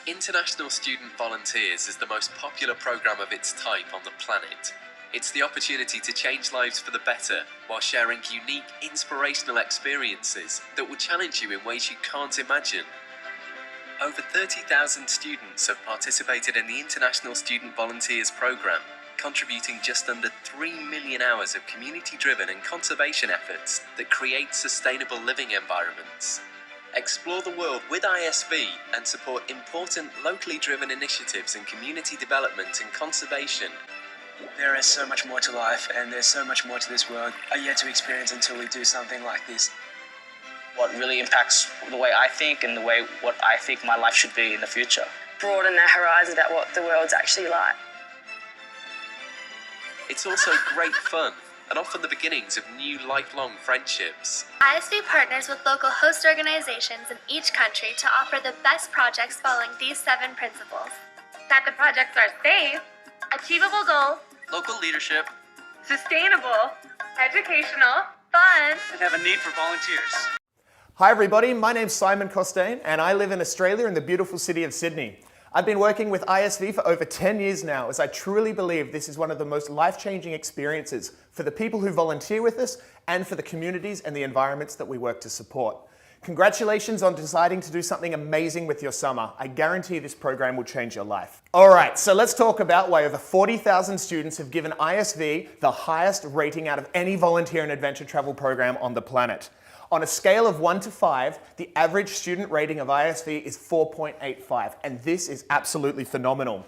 International Student Volunteers is the most popular program of its type on the planet. It's the opportunity to change lives for the better while sharing unique, inspirational experiences that will challenge you in ways you can't imagine. Over 30,000 students have participated in the International Student Volunteers program, contributing just under 3 million hours of community-driven and conservation efforts that create sustainable living environments. Explore the world with ISV and support important locally driven initiatives in community development and conservation. There is so much more to life, and there's so much more to this world yet to experience until we do something like this. What really impacts the way I think and what I think my life should be in the future. Broaden their horizon about what the world's actually like. It's also great fun and often the beginnings of new lifelong friendships. ISV partners with local host organizations in each country to offer the best projects following these 7 principles. That the projects are safe, achievable goals, local leadership, sustainable, educational, fun, and have a need for volunteers. Hi everybody, my name's Simon Costain and I live in Australia in the beautiful city of Sydney. I've been working with ISV for over 10 years now, as I truly believe this is one of the most life-changing experiences for the people who volunteer with us and for the communities and the environments that we work to support. Congratulations on deciding to do something amazing with your summer. I guarantee this program will change your life. All right, so let's talk about why over 40,000 students have given ISV the highest rating out of any volunteer and adventure travel program on the planet. On a scale of 1 to 5, the average student rating of ISV is 4.85, and this is absolutely phenomenal.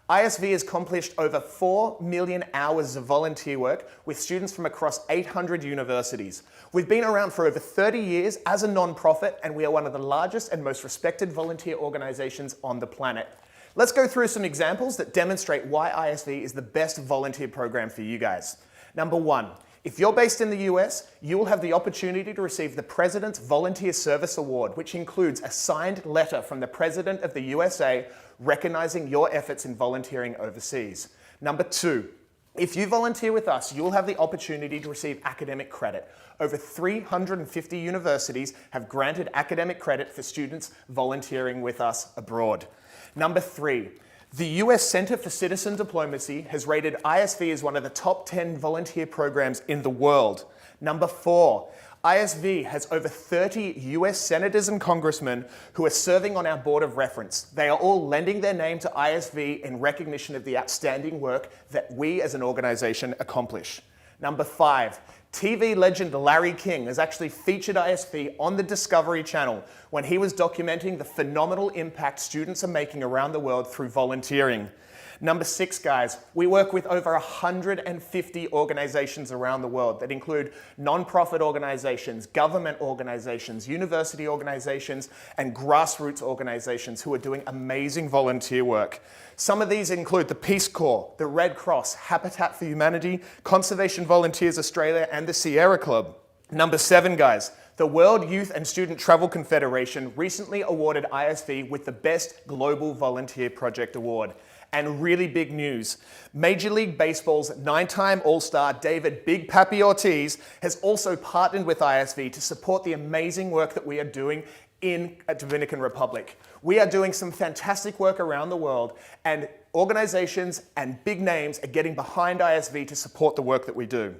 ISV has accomplished over 4 million hours of volunteer work with students from across 800 universities. We've been around for over 30 years as a non-profit, and we are one of the largest and most respected volunteer organizations on the planet. Let's go through some examples that demonstrate why ISV is the best volunteer program for you guys. Number 1. If you're based in the US, you will have the opportunity to receive the President's Volunteer Service Award, which includes a signed letter from the President of the USA recognizing your efforts in volunteering overseas. Number 2, if you volunteer with us, you'll have the opportunity to receive academic credit. Over 350 universities have granted academic credit for students volunteering with us abroad. Number 3, the US Center for Citizen Diplomacy has rated ISV as one of the top 10 volunteer programs in the world. Number 4, ISV has over 30 US senators and congressmen who are serving on our board of reference. They are all lending their name to ISV in recognition of the outstanding work that we as an organization accomplish. Number 5, TV legend Larry King has actually featured ISV on the Discovery Channel when he was documenting the phenomenal impact students are making around the world through volunteering. Number 6, guys, we work with over 150 organizations around the world that include non-profit organizations, government organizations, university organizations, and grassroots organizations who are doing amazing volunteer work. Some of these include the Peace Corps, the Red Cross, Habitat for Humanity, Conservation Volunteers Australia, and the Sierra Club. Number 7, guys, the World Youth and Student Travel Confederation recently awarded ISV with the Best Global Volunteer Project Award. And really big news, Major League Baseball's 9-time All-Star David Big Papi Ortiz has also partnered with ISV to support the amazing work that we are doing in the Dominican Republic. We are doing some fantastic work around the world, and organizations and big names are getting behind ISV to support the work that we do.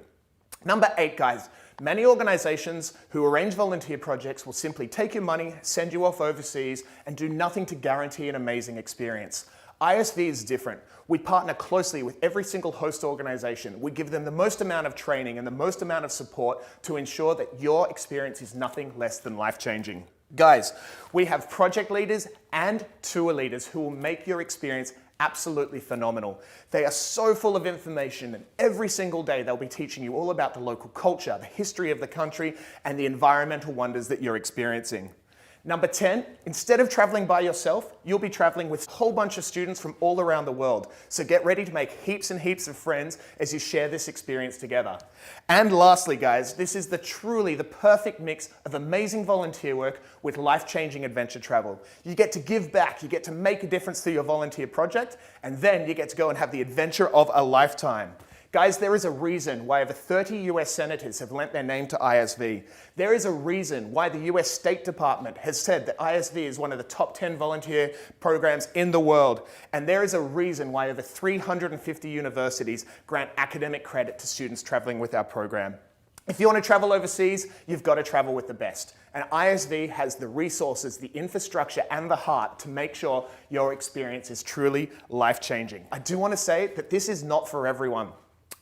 Number 8, guys. Many organizations who arrange volunteer projects will simply take your money, send you off overseas, and do nothing to guarantee an amazing experience. ISV is different. We partner closely with every single host organization. We give them the most amount of training and the most amount of support to ensure that your experience is nothing less than life-changing. Guys, we have project leaders and tour leaders who will make your experience absolutely phenomenal. They are so full of information, and every single day they'll be teaching you all about the local culture, the history of the country, and the environmental wonders that you're experiencing. Number 10, instead of traveling by yourself, you'll be traveling with a whole bunch of students from all around the world. So get ready to make heaps and heaps of friends as you share this experience together. And lastly, guys, this is truly the perfect mix of amazing volunteer work with life-changing adventure travel. You get to give back, you get to make a difference through your volunteer project, and then you get to go and have the adventure of a lifetime. Guys, there is a reason why over 30 US senators have lent their name to ISV. There is a reason why the US State Department has said that ISV is one of the top 10 volunteer programs in the world. And there is a reason why over 350 universities grant academic credit to students traveling with our program. If you want to travel overseas, you've got to travel with the best. And ISV has the resources, the infrastructure, and the heart to make sure your experience is truly life-changing. I do want to say that this is not for everyone.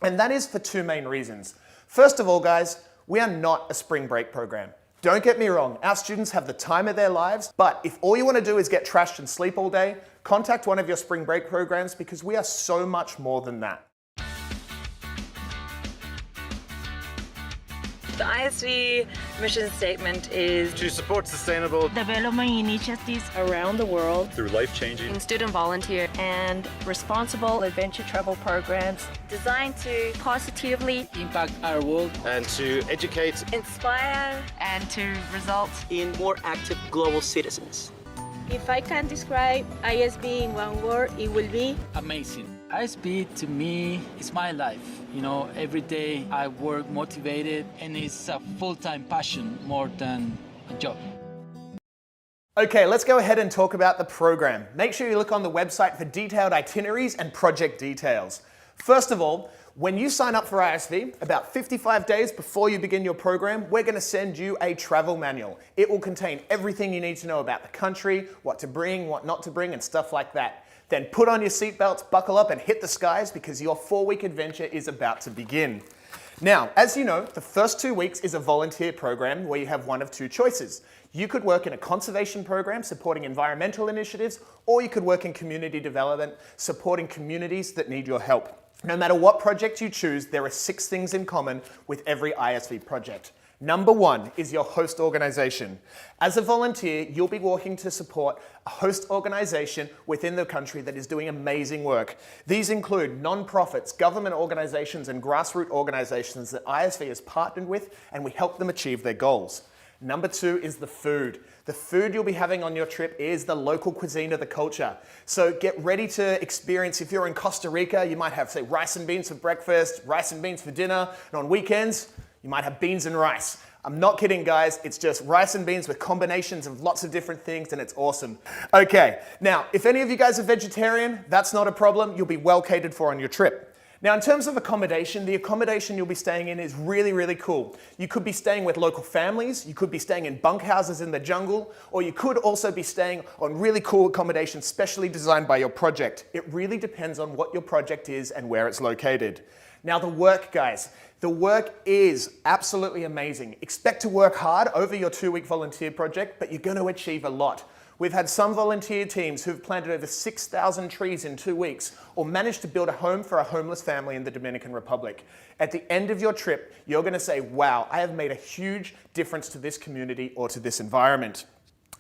And that is for two main reasons. First of all, guys, we are not a spring break program. Don't get me wrong, our students have the time of their lives, but if all you want to do is get trashed and sleep all day, contact one of your spring break programs because we are so much more than that. The ISV mission statement is to support sustainable development initiatives around the world through life-changing student volunteer and responsible adventure travel programs designed to positively impact our world and to educate, inspire, and to result in more active global citizens. If I can describe ISV in one word, it will be amazing. ISV to me is my life. You know, every day I work motivated and it's a full-time passion more than a job. Okay, let's go ahead and talk about the program. Make sure you look on the website for detailed itineraries and project details. First of all, when you sign up for ISV, about 55 days before you begin your program, we're going to send you a travel manual. It will contain everything you need to know about the country, what to bring, what not to bring, and stuff like that. Then put on your seatbelts, buckle up, and hit the skies because your 4-week adventure is about to begin. Now, as you know, the first 2 weeks is a volunteer program where you have one of two choices. You could work in a conservation program supporting environmental initiatives, or you could work in community development supporting communities that need your help. No matter what project you choose, there are 6 things in common with every ISV project. Number 1 is your host organization. As a volunteer, you'll be working to support a host organization within the country that is doing amazing work. These include non-profits, government organizations, and grassroots organizations that ISV has partnered with, and we help them achieve their goals. Number 2 is the food. The food you'll be having on your trip is the local cuisine of the culture. So get ready to experience, if you're in Costa Rica, you might have, say, rice and beans for breakfast, rice and beans for dinner, and on weekends, you might have beans and rice. I'm not kidding, guys. It's just rice and beans with combinations of lots of different things, and it's awesome. Okay, now, if any of you guys are vegetarian, that's not a problem. You'll be well catered for on your trip. Now, in terms of accommodation, the accommodation you'll be staying in is really, really cool. You could be staying with local families, you could be staying in bunkhouses in the jungle, or you could also be staying on really cool accommodation specially designed by your project. It really depends on what your project is and where it's located. Now, the work, guys. The work is absolutely amazing. Expect to work hard over your 2-week volunteer project, but you're going to achieve a lot. We've had some volunteer teams who've planted over 6,000 trees in 2 weeks or managed to build a home for a homeless family in the Dominican Republic. At the end of your trip, you're going to say, wow, I have made a huge difference to this community or to this environment.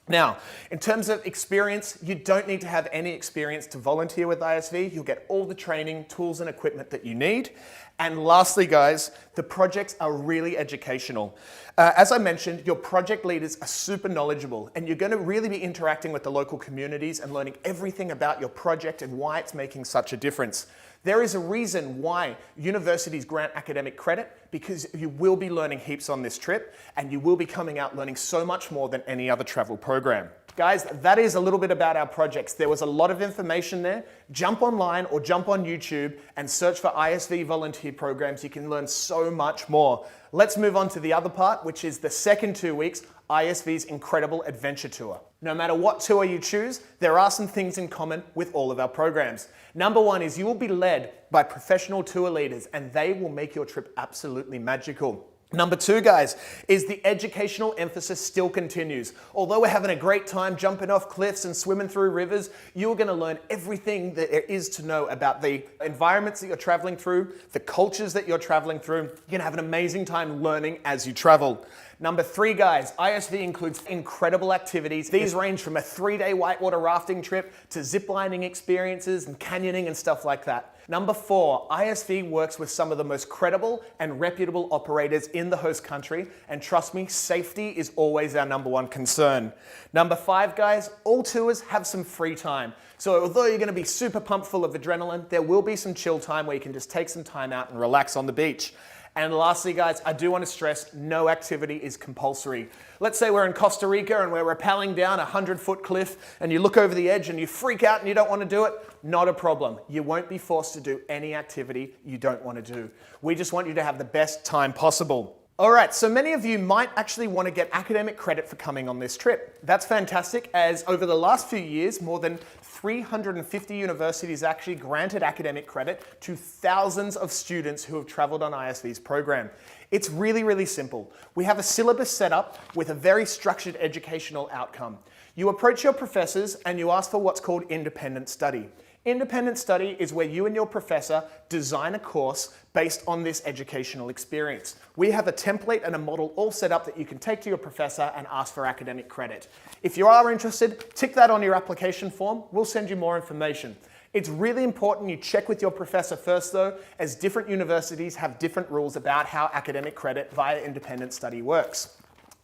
Now, in terms of experience, you don't need to have any experience to volunteer with ISV. You'll get all the training, tools, and equipment that you need. And lastly, guys, the projects are really educational. As I mentioned, your project leaders are super knowledgeable, and you're going to really be interacting with the local communities and learning everything about your project and why it's making such a difference. There is a reason why universities grant academic credit, because you will be learning heaps on this trip, and you will be coming out learning so much more than any other travel program. Guys, that is a little bit about our projects. There was a lot of information there. Jump online or jump on YouTube and search for ISV volunteer programs. You can learn so much more. Let's move on to the other part, which is the second 2 weeks, ISV's incredible adventure tour. No matter what tour you choose, there are some things in common with all of our programs. Number 1 is you will be led by professional tour leaders, and they will make your trip absolutely magical. Number 2, guys, is the educational emphasis still continues. Although we're having a great time jumping off cliffs and swimming through rivers, you're going to learn everything that there is to know about the environments that you're traveling through, the cultures that you're traveling through. You're going to have an amazing time learning as you travel. Number 3, guys, ISV includes incredible activities. These range from a 3-day whitewater rafting trip to ziplining experiences and canyoning and stuff like that. Number 4, ISV works with some of the most credible and reputable operators in the host country, and trust me, safety is always our number 1 concern. Number 5, guys, all tours have some free time. So although you're going to be super pumped full of adrenaline, there will be some chill time where you can just take some time out and relax on the beach. And lastly, guys, I do want to stress no activity is compulsory. Let's say we're in Costa Rica and we're rappelling down a 100-foot cliff and you look over the edge and you freak out and you don't want to do it. Not a problem. You won't be forced to do any activity you don't want to do. We just want you to have the best time possible. All right, so many of you might actually want to get academic credit for coming on this trip. That's fantastic, as over the last few years, more than 350 universities actually granted academic credit to thousands of students who have traveled on ISV's program. It's really, really simple. We have a syllabus set up with a very structured educational outcome. You approach your professors and you ask for what's called independent study. Independent study is where you and your professor design a course based on this educational experience. We have a template and a model all set up that you can take to your professor and ask for academic credit. If you are interested, tick that on your application form. We'll send you more information. It's really important you check with your professor first though, as different universities have different rules about how academic credit via independent study works.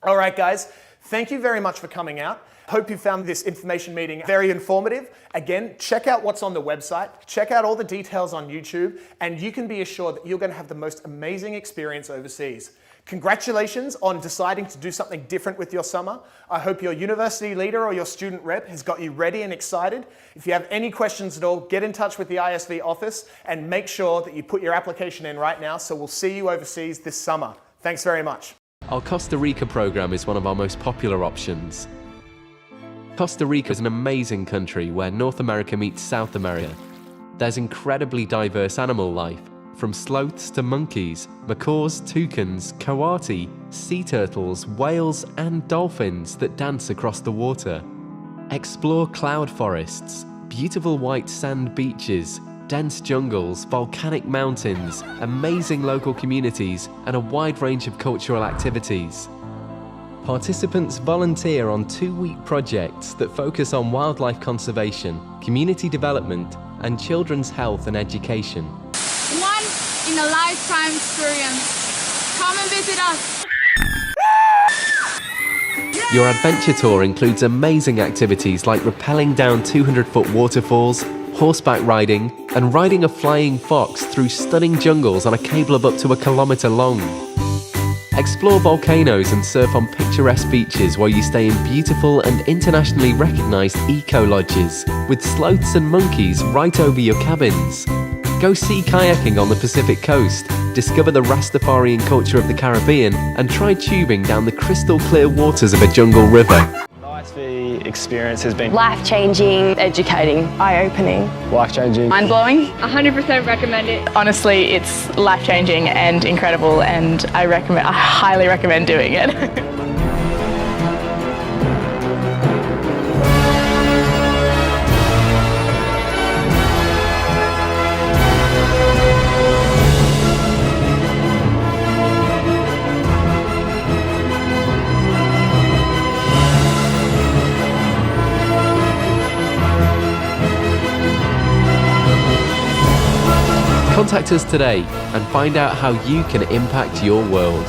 All right, guys, thank you very much for coming out. Hope you found this information meeting very informative. Again, check out what's on the website, check out all the details on YouTube, and you can be assured that you're going to have the most amazing experience overseas. Congratulations on deciding to do something different with your summer. I hope your university leader or your student rep has got you ready and excited. If you have any questions at all, get in touch with the ISV office and make sure that you put your application in right now, so we'll see you overseas this summer. Thanks very much. Our Costa Rica program is one of our most popular options. Costa Rica is an amazing country where North America meets South America. There's incredibly diverse animal life, from sloths to monkeys, macaws, toucans, coati, sea turtles, whales and dolphins that dance across the water. Explore cloud forests, beautiful white sand beaches, dense jungles, volcanic mountains, amazing local communities, and a wide range of cultural activities. Participants volunteer on 2-week projects that focus on wildlife conservation, community development, and children's health and education. Once-in-a-lifetime experience. Come and visit us. Your adventure tour includes amazing activities like rappelling down 200-foot waterfalls, horseback riding, and riding a flying fox through stunning jungles on a cable of up to 1 kilometer long. Explore volcanoes and surf on picturesque beaches while you stay in beautiful and internationally recognized eco-lodges with sloths and monkeys right over your cabins. Go sea kayaking on the Pacific coast, discover the Rastafarian culture of the Caribbean, and try tubing down the crystal clear waters of a jungle river. ISV experience has been Life-changing, educating, eye-opening, life-changing, Mind-blowing. 100% recommend it. Honestly, it's life-changing and incredible, and I highly recommend doing it. Contact us today and find out how you can impact your world.